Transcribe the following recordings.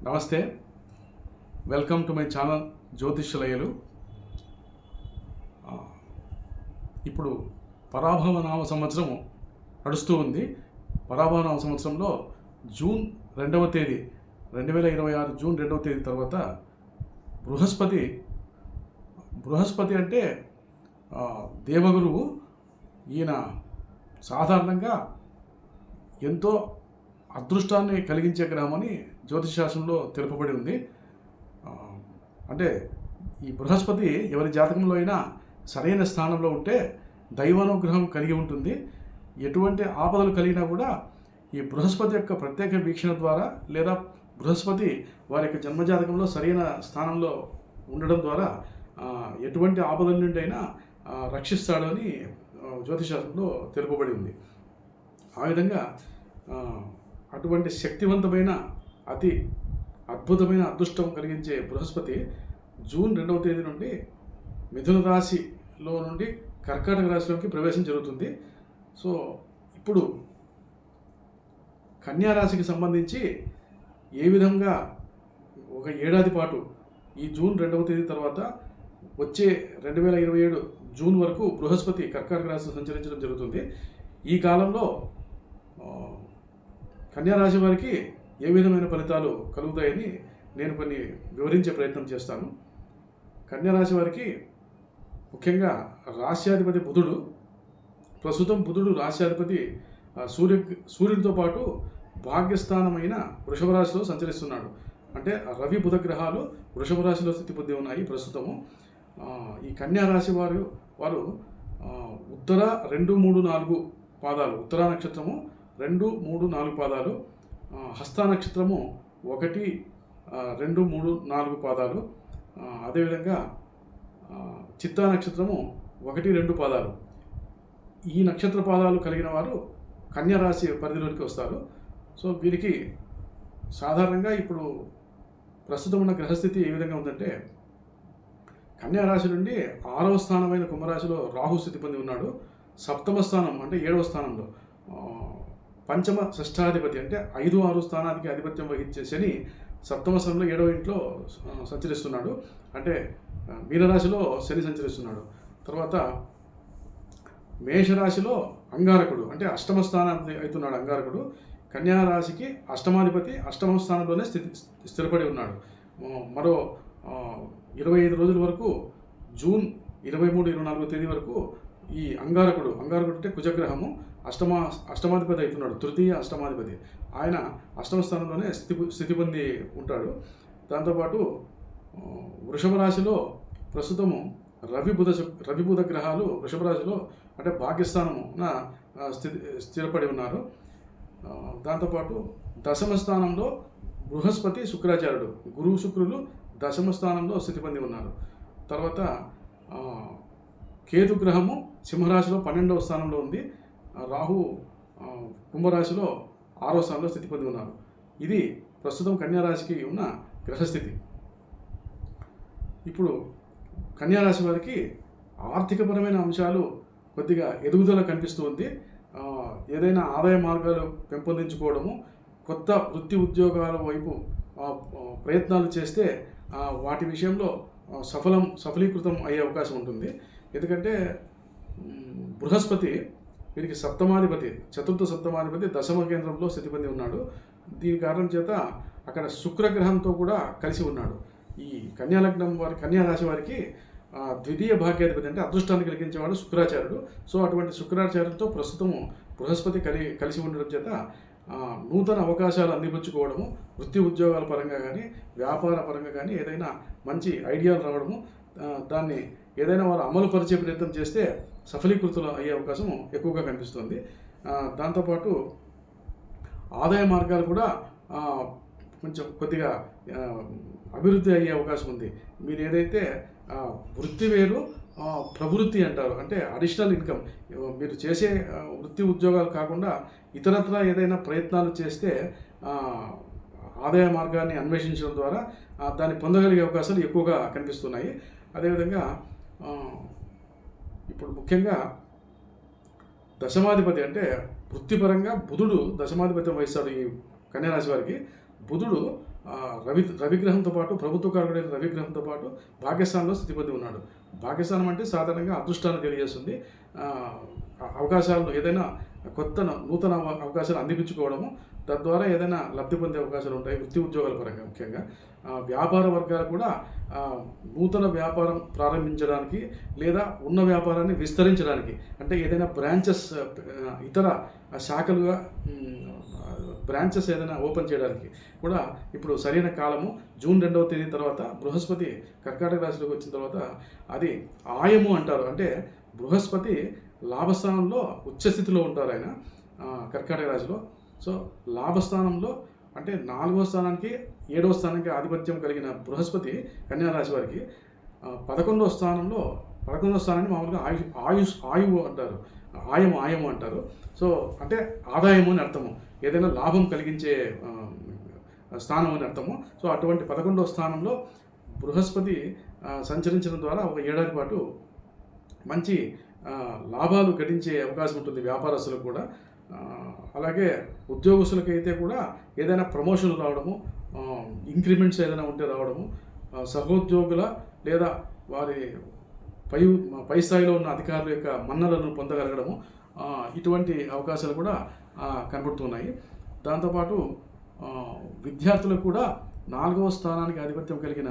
నమస్తే, welcome to my channel జ్యోతిష్యలయలు. ఇప్పుడు పరాభవ నామ సంవత్సరం నడుస్తూ ఉంది. పరాభవ నామ సంవత్సరంలో జూన్ 2వ తేదీ 2026 జూన్ 2వ తేదీ తర్వాత బృహస్పతి అంటే దేవగురువు. ఈయన సాధారణంగా ఎంతో అదృష్టాన్ని కలిగించే గ్రహమని జ్యోతిషశాస్త్రంలో తెలుపబడి ఉంది. అంటే ఈ బృహస్పతి ఎవరి జాతకంలో అయినా సరైన స్థానంలో ఉంటే దైవానుగ్రహం కలిగి ఉంటుంది. ఎటువంటి ఆపదలు కలిగినా కూడా ఈ బృహస్పతి యొక్క ప్రత్యేక వీక్షణ ద్వారా లేదా బృహస్పతి వారి యొక్క జన్మజాతకంలో సరైన స్థానంలో ఉండడం ద్వారా ఎటువంటి ఆపదల నుండి అయినా రక్షిస్తాడు అని జ్యోతిషశాస్త్రంలో తెలుపబడి ఉంది. ఆ విధంగా అటువంటి శక్తివంతమైన అతి అద్భుతమైన అదృష్టం కలిగించే బృహస్పతి జూన్ 2వ తేదీ నుండి మిథున రాశిలో నుండి కర్కాటక రాశిలోకి ప్రవేశం జరుగుతుంది. సో ఇప్పుడు కన్యా రాశికి సంబంధించి ఏ విధంగా ఒక ఏడాది పాటు ఈ జూన్ 2వ తేదీ తర్వాత వచ్చే 2027 జూన్ వరకు బృహస్పతి కర్కాటక రాశిలో సంచరించడం జరుగుతుంది. ఈ కాలంలో కన్యా రాశి వారికి ఏ విధమైన ఫలితాలు కలుగుతాయని నేను కొన్ని వివరించే ప్రయత్నం చేస్తాను. కన్యా రాశి వారికి ముఖ్యంగా రాశ్యాధిపతి బుధుడు, ప్రస్తుతం బుధుడు రాశ్యాధిపతి సూర్యుడితో పాటు భాగ్యస్థానమైన వృషభ రాశిలో సంచరిస్తున్నాడు. అంటే రవి బుధ గ్రహాలు వృషభ రాశిలో స్థితి పొంది ఉన్నాయి ప్రస్తుతము. ఈ కన్యా రాశి వారు ఉత్తర 2, 3, 4 పాదాలు, ఉత్తరా నక్షత్రము 2, 3, 4 పాదాలు, హస్త నక్షత్రము 1, 2, 3, 4 పాదాలు, అదేవిధంగా చిత్తా నక్షత్రము 1, 2 పాదాలు. ఈ నక్షత్ర పాదాలు కలిగిన వారు కన్యా రాశి పరిధిలోకి వస్తారు. సో వీరికి సాధారణంగా ఇప్పుడు ప్రస్తుతం ఉన్న గ్రహస్థితి ఏ విధంగా ఉందంటే, కన్యా రాశి నుండి 6వ స్థానమైన కుంభరాశిలో రాహు స్థితి పొంది ఉన్నాడు. 7వ స్థానం అంటే 7వ స్థానంలో పంచమ షష్ఠాధిపతి అంటే 5, 6 స్థానానికి ఆధిపత్యం వహించే శని 7వ స్థానంలో 7వ ఇంట్లో సంచరిస్తున్నాడు. అంటే మీనరాశిలో శని సంచరిస్తున్నాడు. తర్వాత మేషరాశిలో అంగారకుడు అంటే 8వ స్థానాన్ని అవుతున్నాడు. అంగారకుడు కన్యా రాశికి 8వ అధిపతి 8వ స్థానంలోనే స్థిరపడి ఉన్నాడు. మరో 25 రోజుల వరకు జూన్ 23, 24వ తేదీ వరకు ఈ అంగారకుడు అంటే కుజగ్రహము అష్టమాధిపతి అవుతున్నాడు. తృతీయ అష్టమాధిపతి ఆయన 8వ స్థానంలోనే స్థితి పొంది ఉంటాడు. దాంతోపాటు వృషభ రాశిలో ప్రస్తుతము రవి బుధ గ్రహాలు వృషభ రాశిలో అంటే భాగ్యస్థానమున స్థిరపడి ఉన్నారు. దాంతోపాటు 10వ స్థానంలో బృహస్పతి శుక్రాచార్యుడు, గురువు శుక్రులు 10వ స్థానంలో స్థితి పొంది ఉన్నారు. తర్వాత కేతు గ్రహము సింహరాశిలో 12వ స్థానంలో ఉంది. రాహు కుంభరాశిలో 6వ స్థానంలో స్థితి పొంది ఉన్నారు. ఇది ప్రస్తుతం కన్యా రాశికి ఉన్న గ్రహస్థితి. ఇప్పుడు కన్యా రాశి వారికి ఆర్థికపరమైన అంశాలు కొద్దిగా ఎదుగుదల కనిపిస్తూ ఉంది. ఏదైనా ఆదాయ మార్గాలు పెంపొందించుకోవడము, కొత్త వృత్తి ఉద్యోగాల వైపు ప్రయత్నాలు చేస్తే వాటి విషయంలో సఫలీకృతం అయ్యే అవకాశం ఉంటుంది. ఎందుకంటే బృహస్పతి వీరికి సప్తమాధిపతి, చతుర్థ సప్తమాధిపతి 10వ కేంద్రంలో స్థితి పొంది ఉన్నాడు. దీని కారణం చేత అక్కడ శుక్రగ్రహంతో కూడా కలిసి ఉన్నాడు. ఈ కన్యా లగ్నం కన్యా రాశి వారికి ద్వితీయ భాగ్యాధిపతి అంటే అదృష్టాన్ని కలిగించేవాడు శుక్రాచార్యుడు. సో అటువంటి శుక్రాచార్యులతో ప్రస్తుతము బృహస్పతి కలిసి ఉండడం చేత నూతన అవకాశాలు అందిపుచ్చుకోవడము, వృత్తి ఉద్యోగాల పరంగా కానీ వ్యాపార పరంగా కానీ ఏదైనా మంచి ఐడియాలు రావడము, దాన్ని ఏదైనా వారు అమలు పరిచే ప్రయత్నం చేస్తే సఫలీకృతులు అయ్యే అవకాశం ఎక్కువగా కనిపిస్తుంది. దాంతోపాటు ఆదాయ మార్గాలు కూడా కొంచెం కొద్దిగా అభివృద్ధి అయ్యే అవకాశం ఉంది. మీరు ఏదైతే వృత్తి వేరు ప్రవృత్తి అంటారు, అంటే అడిషనల్ ఇన్కమ్, మీరు చేసే వృత్తి ఉద్యోగాలు కాకుండా ఇతరత్రా ఏదైనా ప్రయత్నాలు చేస్తే ఆదాయ మార్గాన్ని అన్వేషించడం ద్వారా దాన్ని పొందగలిగే అవకాశాలు ఎక్కువగా కనిపిస్తున్నాయి. అదేవిధంగా ఇప్పుడు ముఖ్యంగా దశమాధిపతి అంటే వృత్తిపరంగా బుధుడు దశమాధిపత్యం వహిస్తాడు ఈ కన్యా రాశి వారికి. బుధుడు రవిగ్రహంతో పాటు ప్రభుత్వకారకుడైన రవిగ్రహంతో పాటు భాగ్యస్థానంలో స్థితి పొంది ఉన్నాడు. భాగ్యస్థానం అంటే సాధారణంగా అదృష్టాన్ని తెలియజేస్తుంది. అవకాశాలను ఏదైనా కొత్త నూతన అవకాశాలు అందిపించుకోవడము, తద్వారా ఏదైనా లబ్ధి పొందే అవకాశాలు ఉంటాయి వృత్తి ఉద్యోగాల పరంగా. ముఖ్యంగా వ్యాపార వర్గాలు కూడా నూతన వ్యాపారం ప్రారంభించడానికి లేదా ఉన్న వ్యాపారాన్ని విస్తరించడానికి, అంటే ఏదైనా బ్రాంచెస్ ఇతర శాఖలుగా బ్రాంచెస్ ఏదైనా ఓపెన్ చేయడానికి కూడా ఇప్పుడు సరైన కాలము. జూన్ 2వ తేదీ తర్వాత బృహస్పతి కర్కాటక రాశిలోకి వచ్చిన తర్వాత అది ఆయము అంటారు. అంటే బృహస్పతి లాభస్థానంలో ఉచ్చస్థితిలో ఉంటారు ఆయన కర్కాటక రాశిలో. సో లాభస్థానంలో అంటే 4వ స్థానానికి 7వ స్థానానికి ఆధిపత్యం కలిగిన బృహస్పతి కన్యా రాశి వారికి 11వ స్థానాన్ని మామూలుగా ఆయువు అంటారు, ఆయము అంటారు. సో అంటే ఆదాయము అని అర్థము, ఏదైనా లాభం కలిగించే స్థానం అని అర్థము. సో అటువంటి 11వ స్థానంలో బృహస్పతి సంచరించడం ద్వారా ఒక ఏడాది పాటు మంచి లాభాలు గడించే అవకాశం ఉంటుంది వ్యాపారస్తులకు కూడా. అలాగే ఉద్యోగస్తులకైతే కూడా ఏదైనా ప్రమోషన్లు రావడము, ఇంక్రిమెంట్స్ ఏదైనా ఉంటే రావడము, సహోద్యోగుల లేదా వారి పై స్థాయిలో ఉన్న అధికారుల యొక్క మన్నలను పొందగలగడము, ఇటువంటి అవకాశాలు కూడా కనబడుతున్నాయి. దాంతోపాటు విద్యార్థులకు కూడా 4వ స్థానానికి ఆధిపత్యం కలిగిన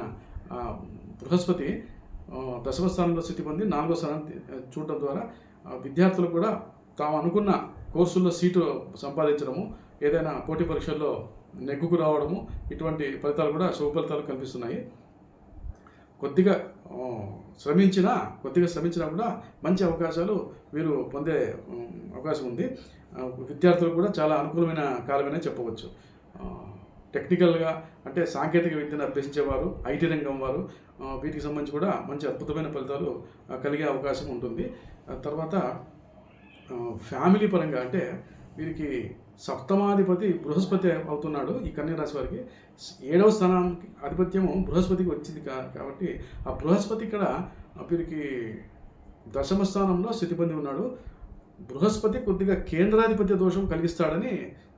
బృహస్పతి 10వ స్థానంలో స్థితి పొంది 4వ స్థానాన్ని చూడటం ద్వారా విద్యార్థులకు కూడా తాము అనుకున్న కోర్సుల్లో సీటు సంపాదించడము, ఏదైనా పోటీ పరీక్షల్లో నెగ్గుకు రావడము, ఇటువంటి ఫలితాలు కూడా శుభ ఫలితాలు కనిపిస్తున్నాయి. కొద్దిగా శ్రమించినా కూడా మంచి అవకాశాలు వీరు పొందే అవకాశం ఉంది. విద్యార్థులకు కూడా చాలా అనుకూలమైన కాలమనే చెప్పవచ్చు. టెక్నికల్గా అంటే సాంకేతిక విద్యను అభ్యసించేవారు, ఐటీ రంగం వారు, వీటికి సంబంధించి కూడా మంచి అద్భుతమైన ఫలితాలు కలిగే అవకాశం ఉంటుంది. తర్వాత ఫ్యామిలీ పరంగా అంటే వీరికి సప్తమాధిపతి బృహస్పతి అవుతున్నాడు. ఈ కన్యా రాశి వారికి 7వ స్థానానికి ఆధిపత్యము బృహస్పతికి వచ్చింది కాబట్టి ఆ బృహస్పతి ఇక్కడ వీరికి 10వ స్థానంలో స్థితి పొంది ఉన్నాడు. బృహస్పతి కొద్దిగా కేంద్రాధిపత్య దోషం కలిగిస్తాడని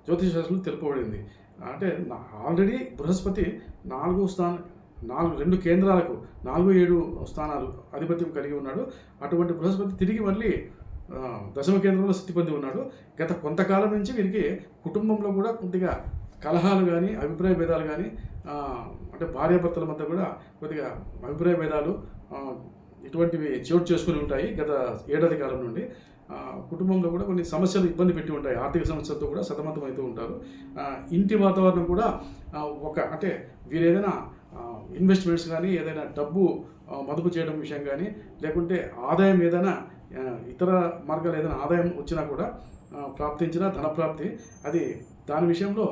జ్యోతిష శాస్త్రంలో తెలుపబడింది. అంటే ఆల్రెడీ బృహస్పతి 2 కేంద్రాలకు 4-7 స్థానాలు ఆధిపత్యం కలిగి ఉన్నాడు. అటువంటి బృహస్పతి తిరిగి మళ్ళీ 10వ కేంద్రంలో స్థితి పొంది ఉన్నాడు. గత కొంతకాలం నుంచి వీరికి కుటుంబంలో కూడా కొద్దిగా కలహాలు కానీ, అభిప్రాయ భేదాలు కానీ, అంటే భార్యాభర్తల మధ్య కూడా కొద్దిగా అభిప్రాయ భేదాలు ఇటువంటివి చోటు చేసుకుని ఉంటాయి. గత ఏడాది కాలం నుండి కుటుంబంలో కూడా కొన్ని సమస్యలు ఇబ్బంది పెట్టి ఉంటాయి. ఆర్థిక సమస్యలతో కూడా సతమతమవుతూ ఉంటారు. ఇంటి వాతావరణం కూడా అంటే వీరు ఏదైనా ఇన్వెస్ట్మెంట్స్ కానీ, ఏదైనా డబ్బు మదుపు చేయడం విషయం కానీ, లేకుంటే ఆదాయం ఏదైనా ఇతర మార్గాలు ఏదైనా ఆదాయం వచ్చినా కూడా ప్రాప్తించిన ధనప్రాప్తి, అది దాని విషయంలో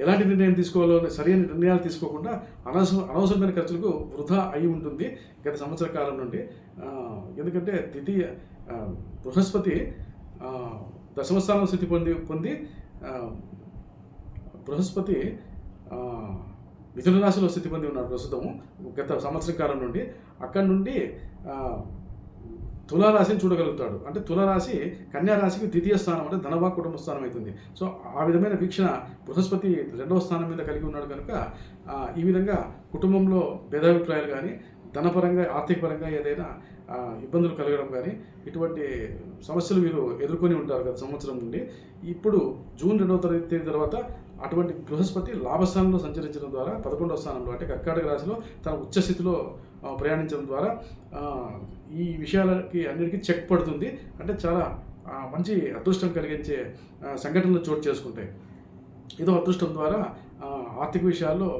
ఎలాంటి నిర్ణయం తీసుకోవాలో సరైన నిర్ణయాలు తీసుకోకుండా అనవసరమైన ఖర్చులకు వృధా అయి ఉంటుంది గత సంవత్సర కాలం నుండి. ఎందుకంటే బృహస్పతి 10వ స్థానంలో స్థితి పొంది బృహస్పతి మిథున రాశిలో స్థితి పొంది ఉన్నాడు ప్రస్తుతము గత సంవత్సర కాలం నుండి. అక్కడి నుండి తులారాశిని చూడగలుగుతాడు. అంటే తులారాశి కన్యా రాశికి 2వ స్థానం, అంటే ధనభా కుటుంబ స్థానం అవుతుంది. సో ఆ విధమైన వీక్షణ బృహస్పతి 2వ స్థానం మీద కలిగి ఉన్నాడు కనుక ఈ విధంగా కుటుంబంలో భేదాభిప్రాయాలు కానీ, ధనపరంగా ఆర్థిక పరంగా ఏదైనా ఇబ్బందులు కలగడం కానీ, ఇటువంటి సమస్యలు వీరు ఎదుర్కొని ఉంటారు గత సంవత్సరం నుండి. ఇప్పుడు జూన్ 2వ తేదీ తర్వాత అటువంటి బృహస్పతి లాభస్థానంలో సంచరించడం ద్వారా 11వ స్థానంలో, అంటే కర్కాటక రాశిలో తన ఉచ్చస్థితిలో ప్రయాణించడం ద్వారా ఈ విషయాలకి అన్నిటికీ చెక్ పడుతుంది. అంటే చాలా మంచి అదృష్టం కలిగించే సంఘటనలు చోటు చేసుకుంటాయి. ఇదో అదృష్టం ద్వారా ఆర్థిక విషయాల్లో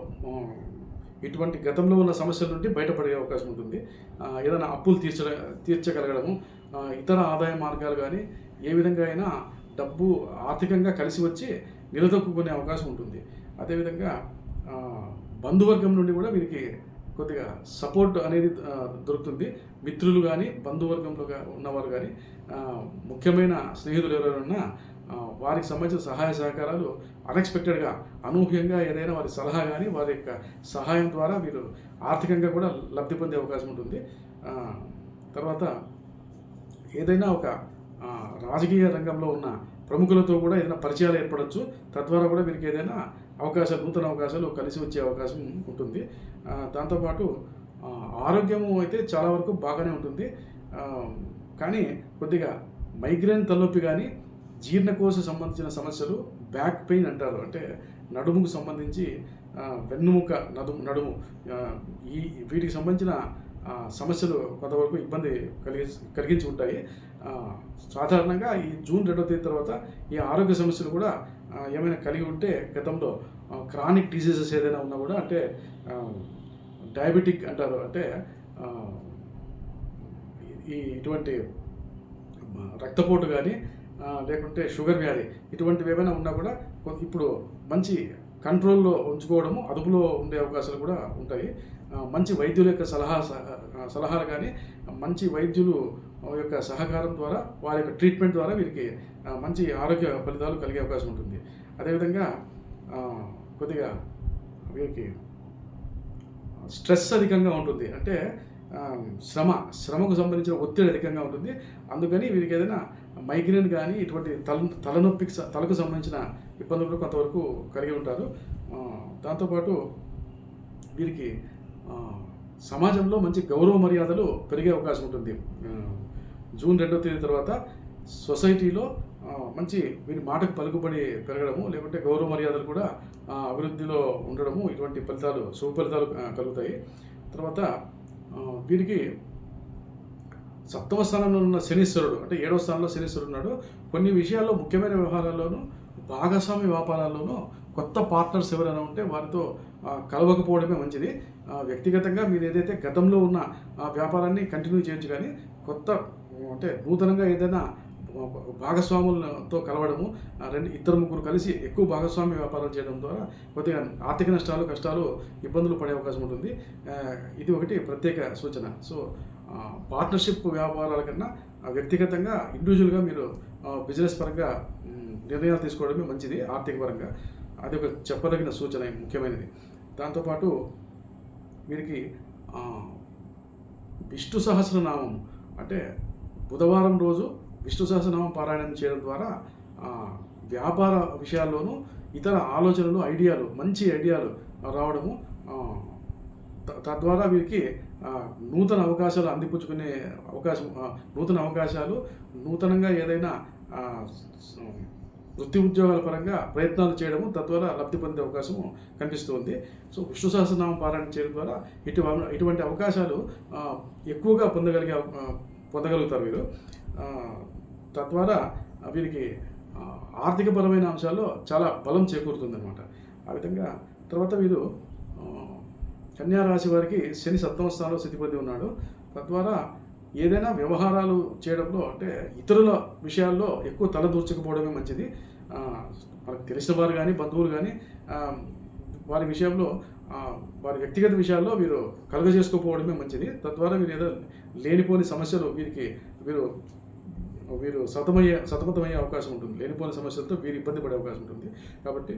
ఇటువంటి గతంలో ఉన్న సమస్యల నుండి బయటపడే అవకాశం ఉంటుంది. ఏదైనా అప్పులు తీర్చగలగడము, ఇతర ఆదాయ మార్గాలు కానీ, ఏ విధంగా అయినా డబ్బు ఆర్థికంగా కలిసి వచ్చి నిలదొక్కునే అవకాశం ఉంటుంది. అదేవిధంగా బంధువర్గం నుండి కూడా వీరికి కొద్దిగా సపోర్ట్ అనేది దొరుకుతుంది. మిత్రులు కానీ, బంధువర్గంలో ఉన్నవారు కానీ, ముఖ్యమైన స్నేహితులు ఎవరైనా వారికి సంబంధించిన సహాయ సహకారాలు అన్ఎక్స్పెక్టెడ్గా, అనూహ్యంగా ఏదైనా వారి సలహా కానీ, వారి యొక్క సహాయం ద్వారా వీరు ఆర్థికంగా కూడా లబ్ధి పొందే అవకాశం ఉంటుంది. తర్వాత ఏదైనా ఒక రాజకీయ రంగంలో ఉన్న ప్రముఖులతో కూడా ఏదైనా పరిచయాలు ఏర్పడవచ్చు. తద్వారా కూడా వీరికి ఏదైనా అవకాశాలు, నూతన అవకాశాలు కలిసి వచ్చే అవకాశం ఉంటుంది. దాంతోపాటు ఆరోగ్యము అయితే చాలా వరకు బాగానే ఉంటుంది. కానీ కొద్దిగా మైగ్రేన్ తలనొప్పి కానీ, జీర్ణకోశ సంబంధించిన సమస్యలు, బ్యాక్ పెయిన్ అంటారు, అంటే నడుముకు సంబంధించి వెన్నుముక, నడుము వీటికి సంబంధించిన సమస్యలు కొంతవరకు ఇబ్బంది కలిగించి ఉంటాయి. సాధారణంగా ఈ జూన్ 2వ తేదీ తర్వాత ఈ ఆరోగ్య సమస్యలు కూడా ఏమైనా కలిగి ఉంటే, గతంలో క్రానిక్ డిసీజెస్ ఏదైనా ఉన్నా కూడా, అంటే డయాబెటిక్ అంటారు, అంటే ఇటువంటి రక్తపోటు కానీ లేకుంటే షుగర్ వ్యాధి ఇటువంటివి ఏమైనా ఉన్నా కూడా ఇప్పుడు మంచి కంట్రోల్లో ఉంచుకోవడము, అదుపులో ఉండే అవకాశాలు కూడా ఉంటాయి. మంచి వైద్యుల యొక్క సలహాలు కానీ, మంచి వైద్యులు యొక్క సహకారం ద్వారా, వారి యొక్క ట్రీట్మెంట్ ద్వారా వీరికి మంచి ఆరోగ్య ఫలితాలు కలిగే అవకాశం ఉంటుంది. అదేవిధంగా కొద్దిగా వీరికి స్ట్రెస్ అధికంగా ఉంటుంది, అంటే శ్రమకు సంబంధించిన ఒత్తిడి అధికంగా ఉంటుంది. అందుకని వీరికి ఏదైనా మైగ్రేన్ కానీ, ఇటువంటి తలకు సంబంధించిన ఇబ్బందులు కొంతవరకు కలిగి ఉంటారు. దాంతోపాటు వీరికి సమాజంలో మంచి గౌరవ మర్యాదలు పెరిగే అవకాశం ఉంటుంది. జూన్ 2వ తేదీ తర్వాత సొసైటీలో మంచి వీరి మాటకు పలుకుబడి పెరగడము, లేకుంటే గౌరవ మర్యాదలు కూడా అభివృద్ధిలో ఉండడము, ఇటువంటి శుభ ఫలితాలు కలుగుతాయి. తర్వాత వీరికి 7వ స్థానంలో ఉన్న శనీశ్వరుడు, అంటే 7వ స్థానంలో శనీశ్వరుడు ఉన్నాడు. కొన్ని విషయాల్లో, ముఖ్యమైన వ్యవహారాల్లోనూ, భాగస్వామి వ్యాపారాల్లోనూ కొత్త పార్ట్నర్స్ ఎవరైనా ఉంటే వారితో కలవకపోవడమే మంచిది. వ్యక్తిగతంగా మీరు ఏదైతే గతంలో ఉన్న వ్యాపారాన్ని కంటిన్యూ చేయొచ్చు, కానీ కొత్త, అంటే నూతనంగా ఏదైనా భాగస్వాములతో కలవడము, ఇద్దరు ముగ్గురు కలిసి ఎక్కువ భాగస్వామి వ్యాపారాలు చేయడం ద్వారా కొద్దిగా ఆర్థిక నష్టాలు, కష్టాలు, ఇబ్బందులు పడే అవకాశం ఉంటుంది. ఇది ఒకటి ప్రత్యేక సూచన. సో పార్ట్నర్షిప్ వ్యాపారాల కన్నా వ్యక్తిగతంగా, ఇండివిజువల్గా మీరు బిజినెస్ పరంగా నిర్ణయాలు తీసుకోవడమే మంచిది ఆర్థిక పరంగా. అది ఒక చెప్పదగిన సూచన, ముఖ్యమైనది. దాంతోపాటు వీరికి విష్ణు సహస్రనామం, అంటే బుధవారం రోజు విష్ణు సహస్రనామం పారాయణం చేయడం ద్వారా వ్యాపార విషయాల్లోనూ, ఇతర ఆలోచనలు, మంచి ఐడియాలు రావడము, తద్వారా వీరికి నూతన అవకాశాలు అందిపుచ్చుకునే అవకాశం, నూతన అవకాశాలు, నూతనంగా ఏదైనా వృత్తి ఉద్యోగాల పరంగా ప్రయత్నాలు చేయడము, తద్వారా లబ్ధి పొందే అవకాశము కనిపిస్తుంది. సో విష్ణు సహస్రనామం పారాయణ చేయడం ద్వారా ఇటువంటి అవకాశాలు ఎక్కువగా పొందగలుగుతారు వీరు. తద్వారా వీరికి ఆర్థికపరమైన అంశాల్లో చాలా బలం చేకూరుతుందన్నమాట. ఆ విధంగా తర్వాత వీరు కన్యా రాశి వారికి శని 7వ స్థానంలో స్థితిపతి ఉన్నాడు. తద్వారా ఏదైనా వ్యవహారాలు చేయడంలో, అంటే ఇతరుల విషయాల్లో ఎక్కువ తలదూర్చకపోవడమే మంచిది. మనకు తెలిసిన వారు కానీ, బంధువులు కానీ వారి విషయంలో, వారి వ్యక్తిగత విషయాల్లో వీరు కలుగజేసుకోకపోవడమే మంచిది. తద్వారా వీరు ఏదో లేనిపోని సమస్యలు వీరు సతమతమయ్యే అవకాశం ఉంటుంది. లేనిపోని సమస్యలతో వీరు ఇబ్బంది పడే అవకాశం ఉంటుంది. కాబట్టి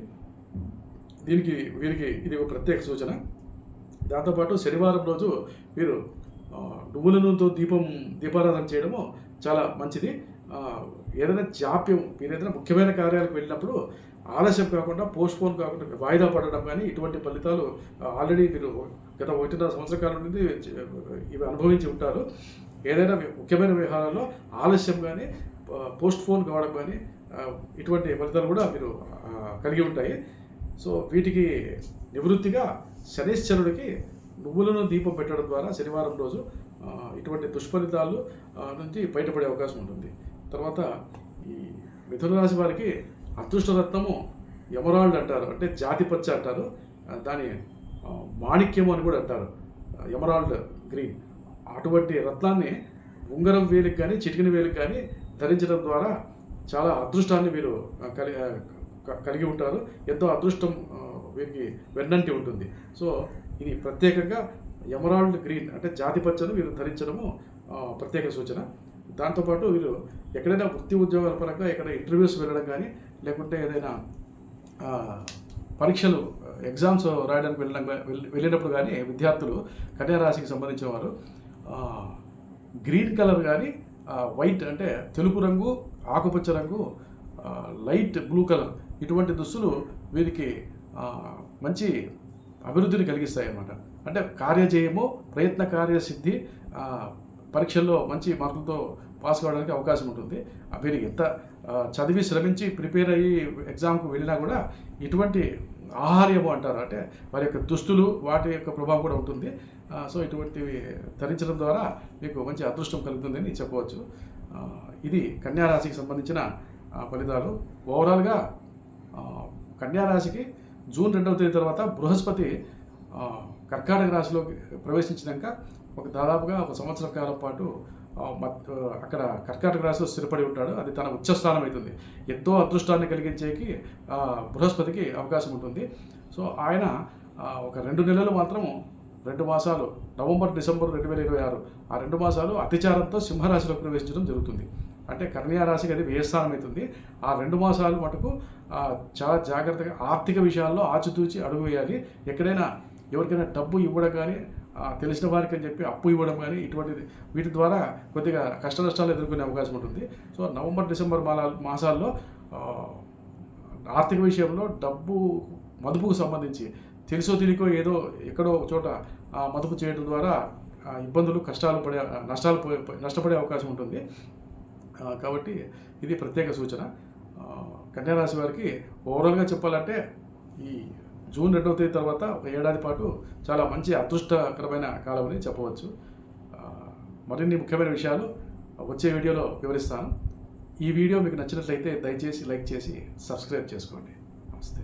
వీరికి ఇది ఒక ప్రత్యేక సూచన. దాంతోపాటు శనివారం రోజు వీరు నువ్వుల నూనెతో దీపారాధన చేయడము చాలా మంచిది. ఏదైనా జాప్యం, మీరు ఏదైనా ముఖ్యమైన కార్యాలకు వెళ్ళినప్పుడు ఆలస్యం కాకుండా, పోస్ట్పోన్ కాకుండా వాయిదా పడడం కానీ, ఇటువంటి ఫలితాలు ఆల్రెడీ మీరు గత 1.5 సంవత్సర కాలం నుండి ఇవి అనుభవించి ఉంటారు. ఏదైనా ముఖ్యమైన వ్యవహారాల్లో ఆలస్యం కానీ, పోస్ట్పోన్ కావడం కానీ, ఇటువంటి ఫలితాలు కూడా మీరు కలిగి ఉంటాయి. సో వీటికి నివృత్తిగా శనీశ్వరుడికి నువ్వులను దీపం పెట్టడం ద్వారా శనివారం రోజు ఇటువంటి దుష్ఫలితాలు నుంచి బయటపడే అవకాశం ఉంటుంది. తర్వాత ఈ మిథున రాశి వారికి అదృష్టరత్నము ఎమరాల్డ్ అంటారు, అంటే జాతిపచ్చ అంటారు, దాని మాణిక్యము అని కూడా అంటారు, ఎమరాల్డ్ గ్రీన్. అటువంటి రత్నాన్ని ఉంగరం వేలికి కానీ, చిటికిన వేలికి కానీ ధరించడం ద్వారా చాలా అదృష్టాన్ని వీరు కలిగి ఉంటారు. ఎంతో అదృష్టం వీరికి వెన్నంటి ఉంటుంది. సో ఇది ప్రత్యేకంగా ఎమరాల్డ్ గ్రీన్, అంటే జాతిపచ్చను వీరు ధరించడము ప్రత్యేక సూచన. దాంతోపాటు వీరు ఎక్కడైనా వృత్తి ఉద్యోగాల పరంగా ఎక్కడైనా ఇంటర్వ్యూస్ వెళ్ళడం కానీ, లేకుంటే ఏదైనా పరీక్షలు, ఎగ్జామ్స్ రాయడానికి వెళ్ళినప్పుడు కానీ, విద్యార్థులు కన్యా రాశికి సంబంధించిన వారు గ్రీన్ కలర్ కానీ, వైట్ అంటే తెలుపు రంగు, ఆకుపచ్చ రంగు లైట్ బ్లూ కలర్ ఇటువంటి దుస్తులు వీరికి మంచి అభివృద్ధిని కలిగిస్తాయి అన్నమాట. అంటే కార్యజయము, ప్రయత్న కార్యసిద్ధి, పరీక్షల్లో మంచి మార్కులతో పాస్ కావడానికి అవకాశం ఉంటుంది. వీరు ఎంత చదివి శ్రమించి ప్రిపేర్ అయ్యి ఎగ్జామ్కు వెళ్ళినా కూడా ఇటువంటి ఆహార్యము అంటారు, అంటే వారి యొక్క దుస్తులు వాటి యొక్క ప్రభావం కూడా ఉంటుంది. సో ఇటువంటివి ధరించడం ద్వారా మీకు మంచి అదృష్టం కలుగుతుందని చెప్పవచ్చు. ఇది కన్యా రాశికి సంబంధించిన ఫలితాలు. ఓవరాల్గా కన్యా రాశికి జూన్ 2వ తేదీ తర్వాత బృహస్పతి కర్కాటక రాశిలోకి ప్రవేశించినాక దాదాపుగా ఒక సంవత్సర కాలం పాటు అక్కడ కర్కాటక రాశిలో స్థిరపడి ఉంటాడు. అది తన ఉచ్చస్థానం అవుతుంది. ఎంతో అదృష్టాన్ని కలిగించేకి బృహస్పతికి అవకాశం ఉంటుంది. సో ఆయన ఒక 2 నెలలు మాత్రము 2 మాసాలు నవంబర్ డిసెంబర్ 2026 ఆ 2 మాసాలు అతిచారంతో సింహరాశిలోకి ప్రవేశించడం జరుగుతుంది. అంటే కన్యా రాశికి అది వ్యయస్థానం అవుతుంది. ఆ 2 మాసాలు మటుకు చాలా జాగ్రత్తగా ఆర్థిక విషయాల్లో ఆచితూచి అడుగు వేయాలి. ఎక్కడైనా ఎవరికైనా డబ్బు ఇవ్వడం కానీ, తెలిసిన వారికి అని చెప్పి అప్పు ఇవ్వడం కానీ ఇటువంటిది వీటి ద్వారా కొద్దిగా కష్ట నష్టాలు ఎదుర్కొనే అవకాశం ఉంటుంది. సో నవంబర్ డిసెంబర్ మాసాల్లో ఆర్థిక విషయంలో డబ్బు మదుపుకు సంబంధించి తెలుసో తెలియకో ఏదో ఎక్కడో చోట మదుపు చేయడం ద్వారా ఇబ్బందులు నష్టపడే అవకాశం ఉంటుంది. కాబట్టి ఇది ప్రత్యేక సూచన. కన్యా రాశి వారికి ఓవరాల్గా చెప్పాలంటే ఈ జూన్ 2వ తేదీ తర్వాత ఒక ఏడాది పాటు చాలా మంచి అదృష్టకరమైన కాలం అని చెప్పవచ్చు. మరిన్ని ముఖ్యమైన విషయాలు వచ్చే వీడియోలో వివరిస్తాను. ఈ వీడియో మీకు నచ్చినట్లయితే దయచేసి లైక్ చేసి సబ్స్క్రైబ్ చేసుకోండి. నమస్తే.